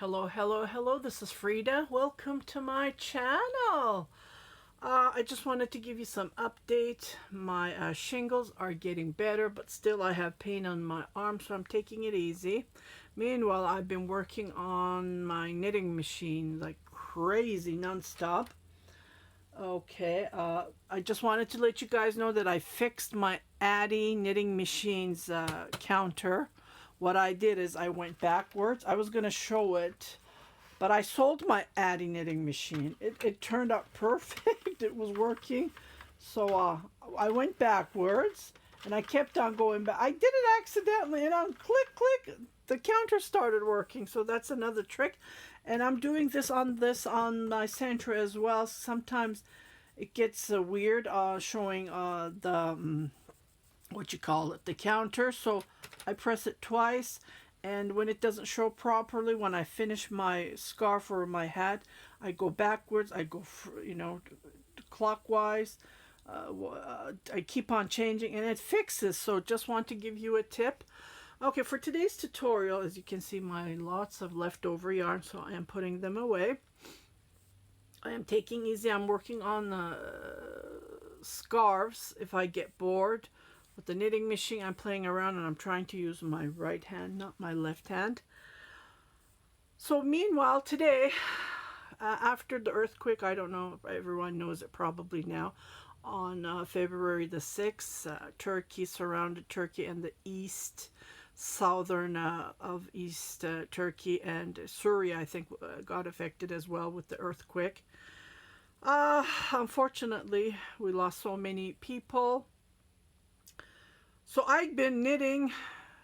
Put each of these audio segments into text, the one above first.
Hello, hello, hello. This is Frida. Welcome to my channel. I just wanted to give you some update. My shingles are getting better, but still I have pain on my arm, so I'm taking it easy. Meanwhile, I've been working on my knitting machine like crazy, nonstop. Okay, I just wanted to let you guys know that I fixed my Addy knitting machine's counter. What I did is I went backwards. I was going to show it, but I sold my Addy knitting machine. It turned out perfect. It was working. So I went backwards and I kept on going back. I did it accidentally and on click, click, the counter started working. So that's another trick. And I'm doing this on my Centra as well. Sometimes it gets weird showing the what you call it, the counter. So I press it twice, and when it doesn't show properly, when I finish my scarf or my hat, I go backwards. I go clockwise. I keep on changing and it fixes. So just want to give you a tip. Okay, for today's tutorial, as you can see, my lots of leftover yarn, so I am putting them away. I am taking easy. I'm working on the scarves. If I get bored with the knitting machine, I'm playing around and I'm trying to use my right hand, not my left hand. So meanwhile, today, after the earthquake, I don't know if everyone knows it probably now, on February the 6th, Turkey surrounded Turkey and the east, southern of East Turkey, and Syria, I think, got affected as well with the earthquake. Unfortunately, we lost so many people. So I've been knitting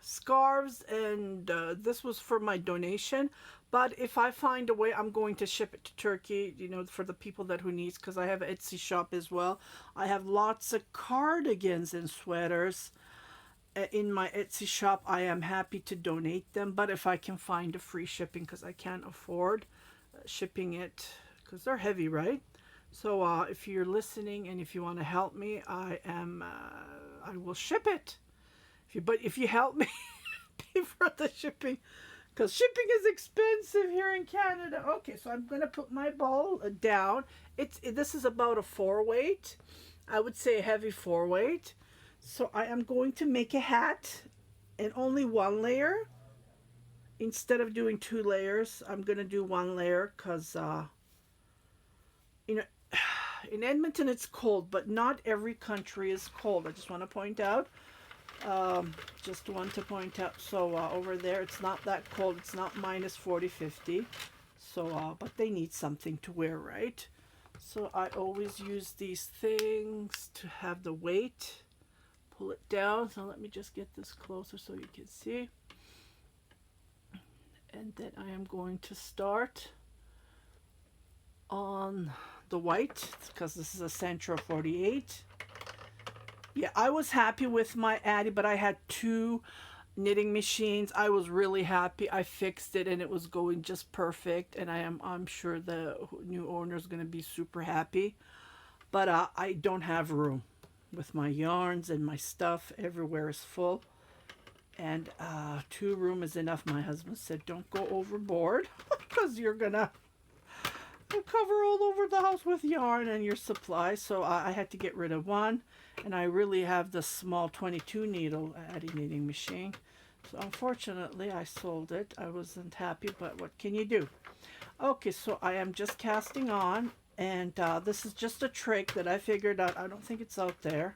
scarves, and this was for my donation. But if I find a way, I'm going to ship it to Turkey, for the people who needs, because I have an Etsy shop as well. I have lots of cardigans and sweaters in my Etsy shop. I am happy to donate them, but if I can find a free shipping, because I can't afford shipping it, because they're heavy, right? So if you're listening and if you want to help me, I will ship it. But if you help me pay for the shipping, because shipping is expensive here in Canada. Okay, so I'm going to put my ball down. This is about a 4-weight. I would say a heavy 4-weight. So I am going to make a hat and only one layer. Instead of doing 2 layers, I'm going to do 1 layer because, in Edmonton it's cold, but not every country is cold. I just want to point out. Just want to point out. So over there it's not that cold. It's not minus 40, 50. So, but they need something to wear, right? So I always use these things to have the weight. Pull it down. So let me just get this closer so you can see. And then I am going to start on the white, because this is a Centra 48. Yeah, I was happy with my Addy, but I had 2 knitting machines. I was really happy. I fixed it and it was going just perfect, and I'm sure the new owner is going to be super happy. But I don't have room with my yarns and my stuff. Everywhere is full, and 2 room is enough. My husband said don't go overboard because you're gonna cover all over the house with yarn and your supplies. So I had to get rid of 1, and I really have the small 22 needle Addy knitting machine. So unfortunately I sold it. I wasn't happy, but what can you do? Okay, so I am just casting on, and this is just a trick that I figured out. I don't think it's out there.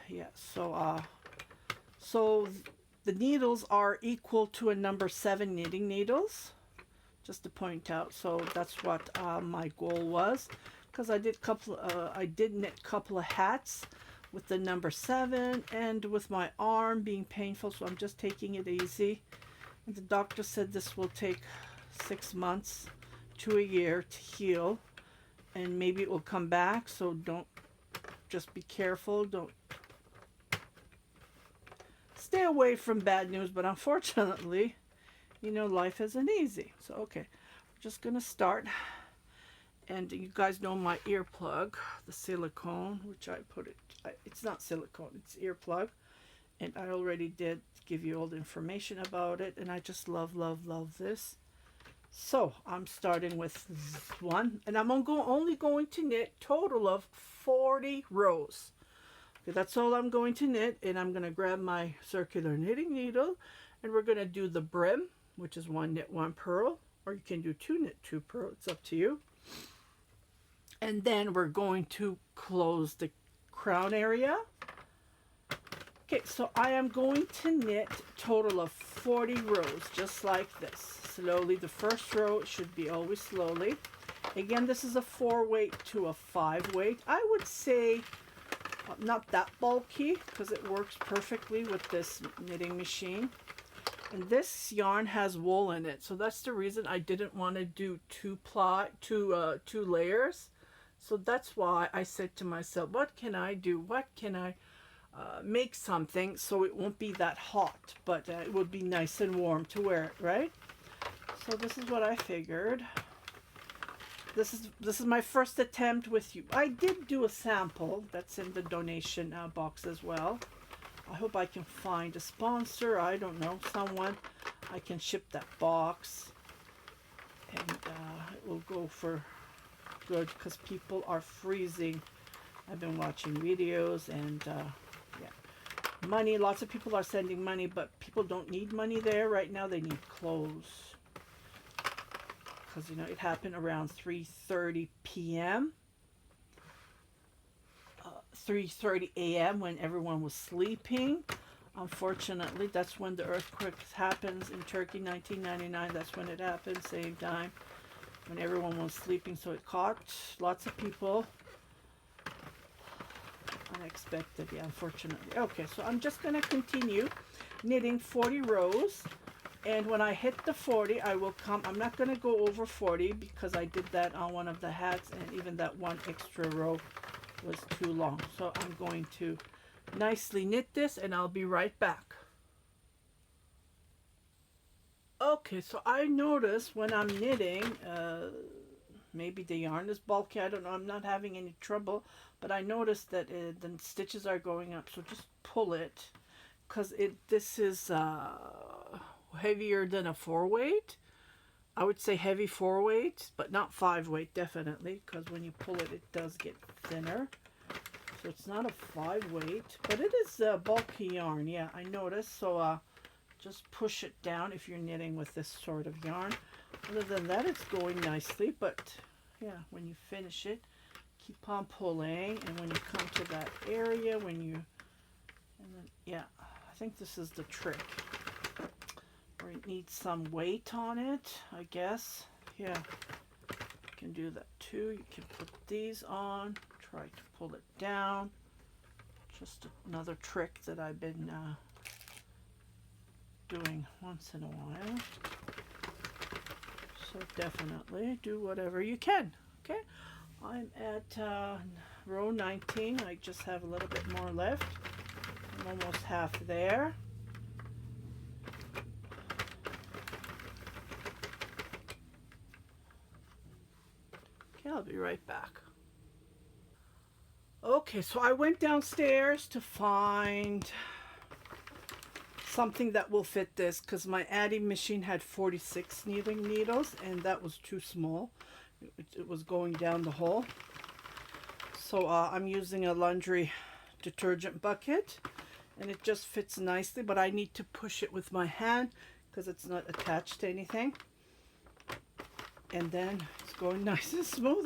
Yeah, so the needles are equal to a number 7 knitting needles, just to point out. So that's what my goal was, because I did knit a couple of hats with the number 7, and with my arm being painful, so I'm just taking it easy. And the doctor said this will take 6 months to a year to heal, and maybe it will come back. So just be careful. Don't stay away from bad news, but unfortunately, life isn't easy. So okay, we're just gonna start. And you guys know my earplug, the silicone, which it's not silicone, it's earplug. And I already did give you all the information about it. And I just love, love, love this. So I'm starting with one, and I'm only going to knit total of 40 rows. Okay, that's all I'm going to knit, and I'm going to grab my circular knitting needle, and we're going to do the brim, which is 1 knit 1 purl, or you can do 2 knit 2 purl. It's up to you. And then we're going to close the crown area. Okay, so I am going to knit total of 40 rows, just like this. Slowly, the first row should be always slowly. Again, this is a 4 weight to a 5 weight. I would say not that bulky because it works perfectly with this knitting machine. And this yarn has wool in it, so that's the reason I didn't want to do two layers. So that's why I said to myself, what can I do? What can I make something so it won't be that hot, but it would be nice and warm to wear it, right? So this is what I figured. This is my first attempt with you. I did do a sample that's in the donation box as well. I hope I can find a sponsor. I don't know, someone I can ship that box, and it will go for good because people are freezing. I've been watching videos, and yeah, money. Lots of people are sending money, but people don't need money there right now. They need clothes. Because, you know, it happened around 3:30 p.m. 3:30 a.m. when everyone was sleeping. Unfortunately, that's when the earthquake happens in Turkey, 1999. That's when it happened, same time, when everyone was sleeping. So it caught lots of people. Unexpected, yeah, unfortunately. Okay, so I'm just going to continue knitting 40 rows. And when I hit the 40, I will come. I'm not going to go over 40 because I did that on one of the hats, and even that one extra row was too long. So I'm going to nicely knit this, and I'll be right back. Okay, so I notice when I'm knitting, maybe the yarn is bulky. I don't know. I'm not having any trouble, but I noticed that the stitches are going up. So just pull it, because this is heavier than a 4 weight. I would say heavy 4 weight, but not 5 weight definitely, because when you pull it, it does get thinner. So it's not a 5 weight, but it is bulky yarn. Yeah, I noticed. So just push it down if you're knitting with this sort of yarn. Other than that, it's going nicely, but yeah, when you finish it, keep on pulling, and when you come to that area, yeah, I think this is the trick. Or it needs some weight on it, I guess. Yeah, you can do that too. You can put these on, try to pull it down. Just another trick that I've been doing once in a while. So definitely do whatever you can. Okay, I'm at row 19. I just have a little bit more left. I'm almost half there. I'll be right back. Okay, so I went downstairs to find something that will fit this, because my Addy machine had 46 knitting needles, and that was too small. It was going down the hole. So I'm using a laundry detergent bucket, and it just fits nicely, but I need to push it with my hand because it's not attached to anything. And then it's going nice and smooth.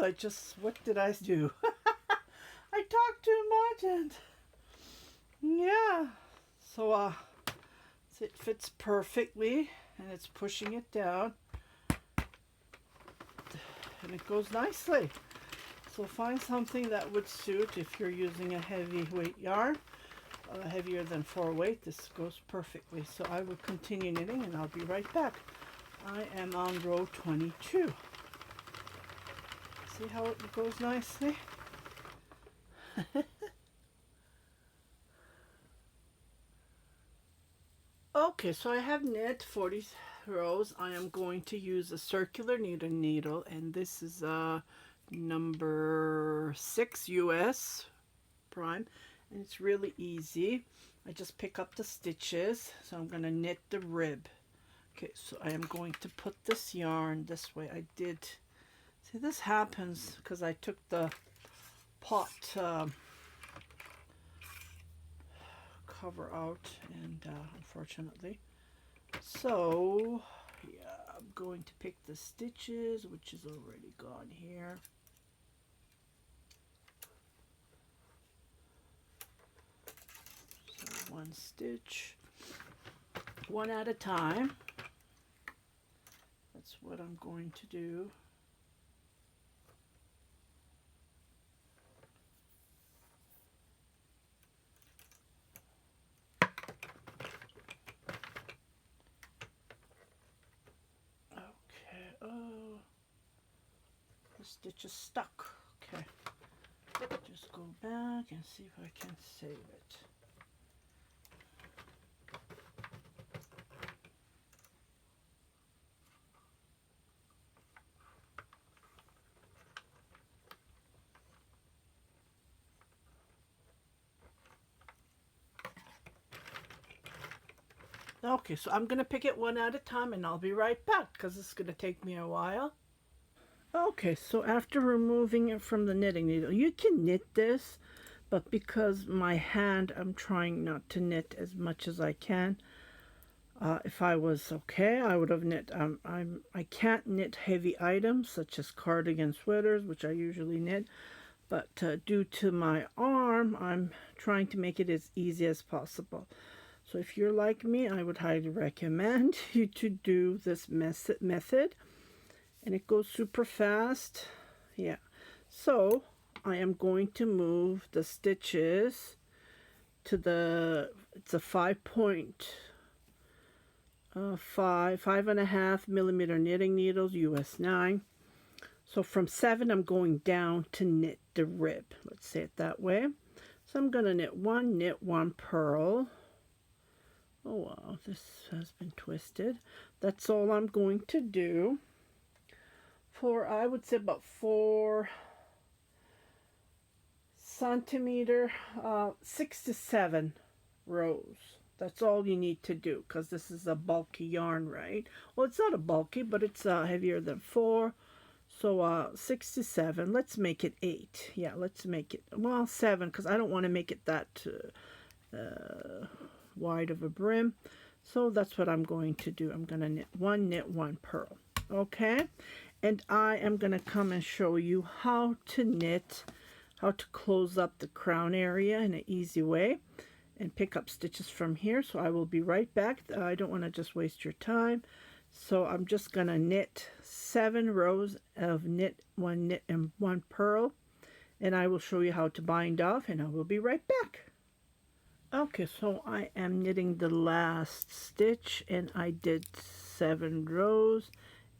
What did I do? I talked too much, and yeah. So it fits perfectly, and it's pushing it down, and it goes nicely. So find something that would suit if you're using a heavyweight yarn, heavier than 4 weight. This goes perfectly. So I will continue knitting, and I'll be right back. I am on row 22. See how it goes nicely? Okay, so I have knit 40 rows. I am going to use a circular knitting needle, and this is number 6 US prime, and it's really easy. I just pick up the stitches. So I'm going to knit the rib. Okay, so I am going to put this yarn this way. I did, see, this happens because I took the pot cover out, and unfortunately, so yeah, I'm going to pick the stitches, which is already gone here. So one stitch, one at a time. That's what I'm going to do. Okay, oh, the stitch is stuck. Okay, just go back and see if I can save it. Okay, so I'm going to pick it one at a time, and I'll be right back because it's going to take me a while. Okay, so after removing it from the knitting needle, you can knit this, but because my hand, I'm trying not to knit as much as I can. If I was okay, I would have knit. I can't knit heavy items such as cardigan sweaters, which I usually knit, but due to my arm, I'm trying to make it as easy as possible. So if you're like me, I would highly recommend you to do this method. And it goes super fast. Yeah. So I am going to move the stitches to the, it's a 5.5 millimeter knitting needles, US 9. So from 7, I'm going down to knit the rib. Let's say it that way. So I'm going to knit 1 purl. Oh wow, this has been twisted. That's all I'm going to do for, I would say, about 4 centimeter, 6 to 7 rows. That's all you need to do because this is a bulky yarn, right? Well, it's not a bulky, but it's heavier than 4. So 6 to 7. Let's make it 8. Yeah, let's make it, well, 7, because I don't want to make it that wide of a brim. So that's what I'm going to do. I'm going to knit 1 purl. Okay, and I am going to come and show you how to knit, how to close up the crown area in an easy way and pick up stitches from here. So I will be right back. I don't want to just waste your time. So I'm just going to knit 7 rows of knit and 1 purl, and I will show you how to bind off, and I will be right back. Okay, so I am knitting the last stitch, and I did 7 rows,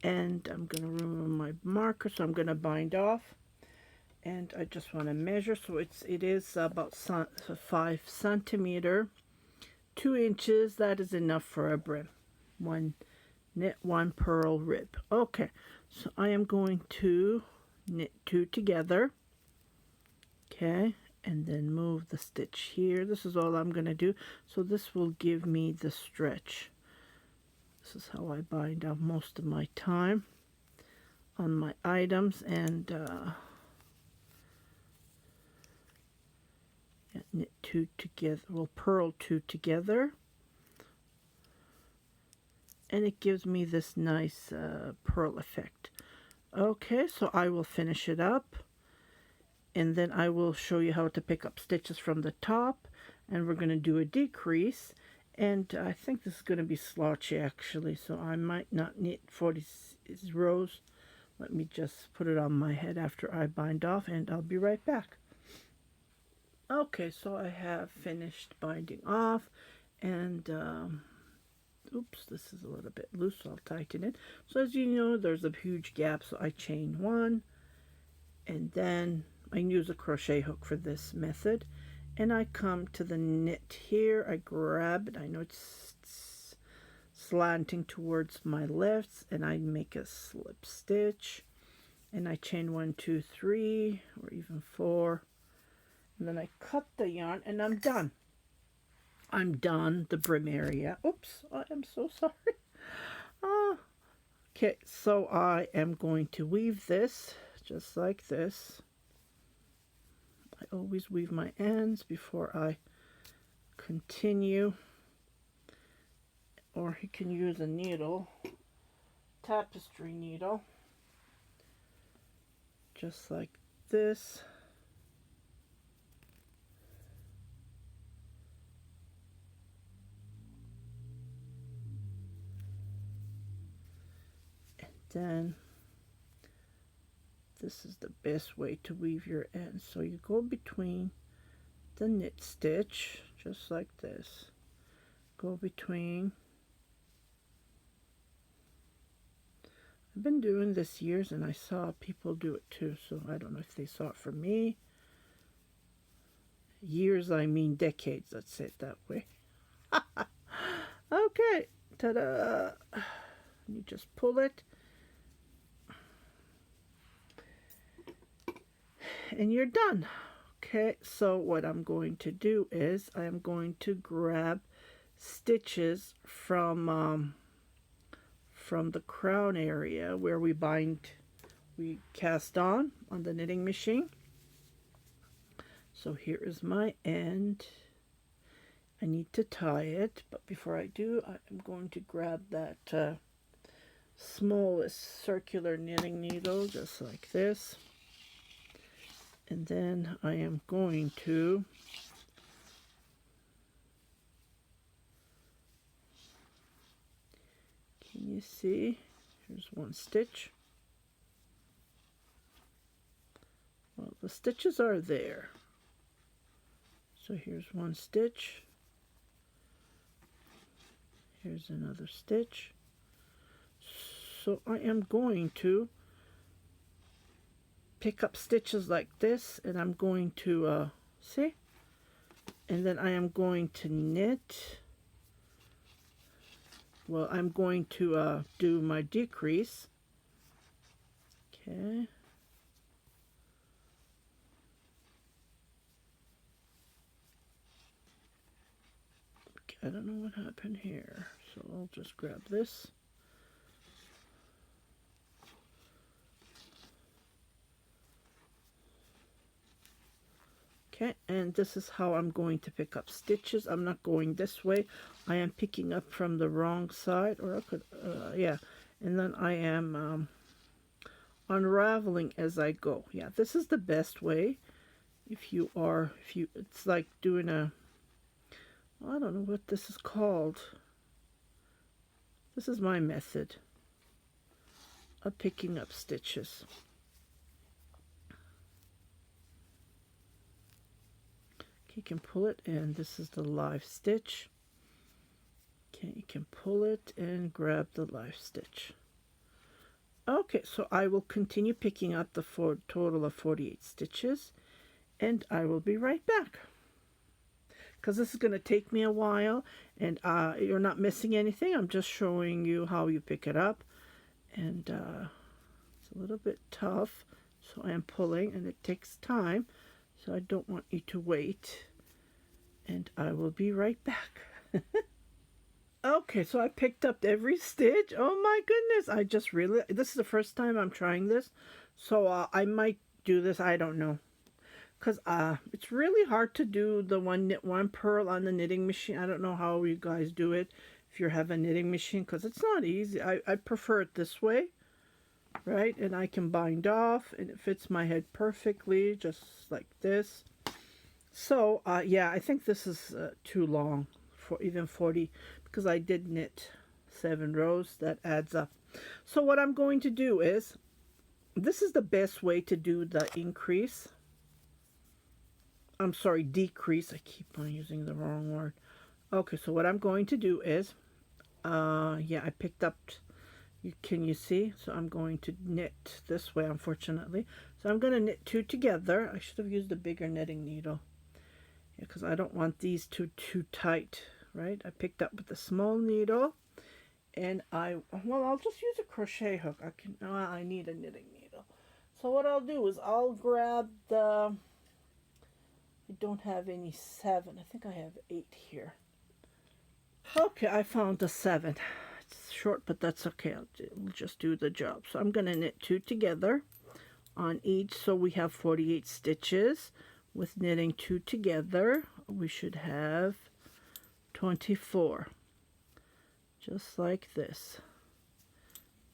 and I'm going to remove my marker, so I'm going to bind off, and I just want to measure. So it is about 5 centimeter, 2 inches. That is enough for a brim. Knit 1 purl rib. Okay, so I am going to knit 2 together. Okay, and then move the stitch here. This is all I'm going to do. So this will give me the stretch. This is how I bind off most of my time on my items. And knit 2 together. We'll purl 2 together. And it gives me this nice purl effect. Okay, so I will finish it up. And then I will show you how to pick up stitches from the top, and we're going to do a decrease, and I think this is going to be slouchy actually, so I might not knit 40 rows. Let me just put it on my head after I bind off, and I'll be right back. Okay, so I have finished binding off, and oops, this is a little bit loose, so I'll tighten it. So as you know, there's a huge gap, so I chain 1, and then I use a crochet hook for this method, and I come to the knit here. I grab it. I know it's slanting towards my left, and I make a slip stitch, and I chain 1, 2, 3, or even 4, and then I cut the yarn, and I'm done. I'm done the brim area. Oops, I am so sorry. Ah, okay, so I am going to weave this just like this. I always weave my ends before I continue, or you can use a needle, tapestry needle, just like this. And then this is the best way to weave your ends. So you go between the knit stitch, just like this. Go between. I've been doing this years and I saw people do it too, so I don't know if they saw it from me. Years, I mean decades, let's say it that way. Okay, ta-da! You just pull it and you're done. Okay, so what I'm going to do is I'm going to grab stitches from the crown area where we cast on the knitting machine. So here is my end. I need to tie it, but before I do, I'm going to grab that smallest circular knitting needle, just like this. And then I am going to can you see? Here's one stitch. Well, the stitches are there. So here's one stitch. Here's another stitch. So I am going to pick up stitches like this, and I'm going to see, and then I am going to knit. Well, I'm going to do my decrease. Okay. I don't know what happened here, so I'll just grab this. Okay, and this is how I'm going to pick up stitches. I'm not going this way. I am picking up from the wrong side, or I could, yeah. And then I am unraveling as I go. Yeah, this is the best way. It's like doing I don't know what this is called. This is my method of picking up stitches. You can pull it, and this is the live stitch. Okay, you can pull it and grab the live stitch. Okay, so I will continue picking up the total of 48 stitches, and I will be right back. Because this is going to take me a while, and you're not missing anything. I'm just showing you how you pick it up, and it's a little bit tough, so I am pulling, and it takes time. So I don't want you to wait, and I will be right back. Okay, so I picked up every stitch. Oh my goodness, this is the first time I'm trying this, so I might do this, I don't know. Because it's really hard to do the one knit, one purl on the knitting machine. I don't know how you guys do it if you have a knitting machine, because it's not easy. I prefer it this way. Right, and I can bind off, and it fits my head perfectly, just like this. So yeah, I think this is too long for even 40, because I did knit 7 rows. That adds up. So what I'm going to do is, this is the best way to do the increase. I'm sorry, decrease. I keep on using the wrong word. Okay, so what I'm going to do is, yeah, I picked up. Can you see? So I'm going to knit this way, unfortunately. So I'm going to knit 2 together. I should have used a bigger knitting needle, because I don't want these two too tight, right? I picked up with a small needle, and I'll just use a crochet hook. I need a knitting needle. So what I'll do is I'll grab I don't have any 7. I think I have 8 here. Okay, I found the 7. It's short, but that's okay. We'll just do the job. So I'm going to knit 2 together on each, so we have 48 stitches. With knitting 2 together, we should have 24, just like this.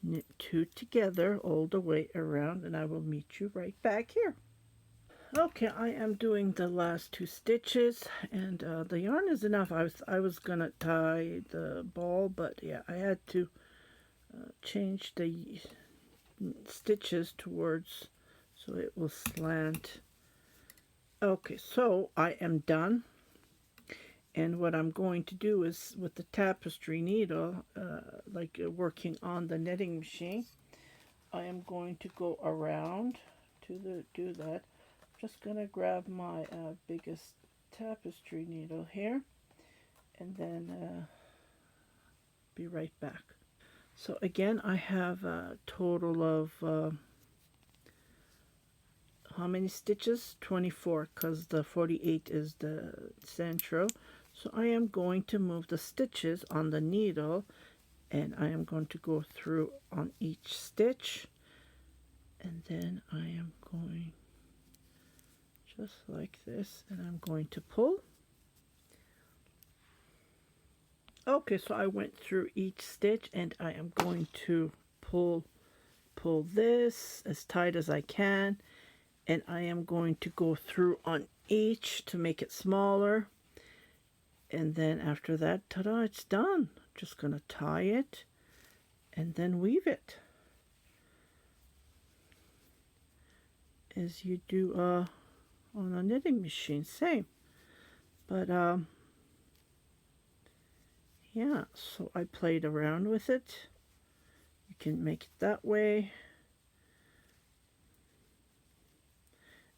Knit 2 together all the way around, and I will meet you right back here. Okay, I am doing the last 2 stitches, and the yarn is enough. I was gonna tie the ball, but yeah, I had to change the stitches towards so it will slant. Okay, so I am done, and what I'm going to do is with the tapestry needle, working on the knitting machine, I am going to go around to do that. Just gonna grab my biggest tapestry needle here, and then be right back. So again, I have a total of how many stitches? 24, because the 48 is the centro. So I am going to move the stitches on the needle, and I am going to go through on each stitch, and then I am going just like this, and I'm going to pull. Okay, so I went through each stitch, and I am going to pull this as tight as I can, and I am going to go through on each to make it smaller, and then after that, ta-da, it's done. Just gonna tie it and then weave it as you do on a knitting machine, same. But yeah, so I played around with it. You can make it that way,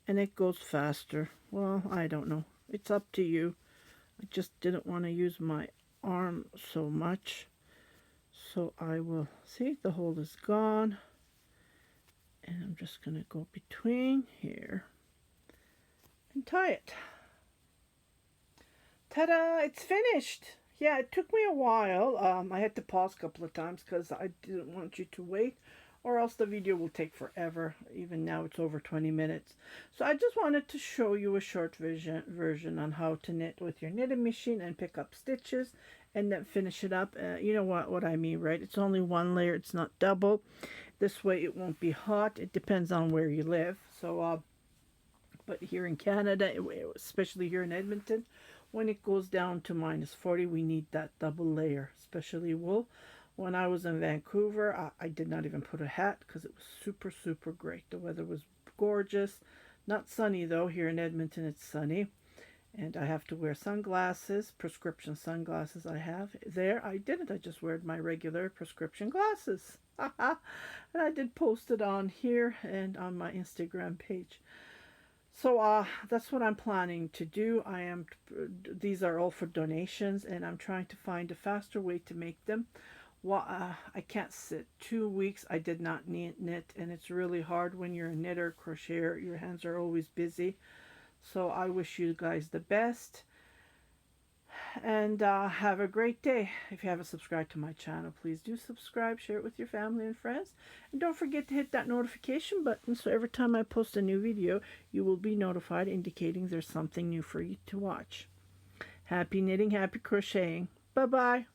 and it goes faster. Well, I don't know, it's up to you. I just didn't want to use my arm so much, so I will see the hole is gone, and I'm just gonna go between here and tie it. Ta-da, it's finished. Yeah, it took me a while. I had to pause a couple of times because I didn't want you to wait, or else the video will take forever. Even now it's over 20 minutes. So I just wanted to show you a short version on how to knit with your knitting machine and pick up stitches and then finish it up. You know what I mean, right? It's only one layer. It's not double. This way it won't be hot. It depends on where you live. So, but here in Canada, especially here in Edmonton, when it goes down to -40, we need that double layer, especially wool. When I was in Vancouver, I did not even put a hat because it was super, super great. The weather was gorgeous. Not sunny though. Here in Edmonton, it's sunny. And I have to wear sunglasses, prescription sunglasses I have. There, I didn't. I just wear my regular prescription glasses. And I did post it on here and on my Instagram page. So that's what I'm planning to do. These are all for donations, and I'm trying to find a faster way to make them. I can't sit 2 weeks. I did not knit, and it's really hard when you're a knitter, crocheter. Your hands are always busy. So I wish you guys the best, and have a great day. If you haven't subscribed to my channel, please do subscribe, share it with your family and friends, and don't forget to hit that notification button so every time I post a new video you will be notified, indicating there's something new for you to watch. Happy knitting, happy crocheting. Bye bye.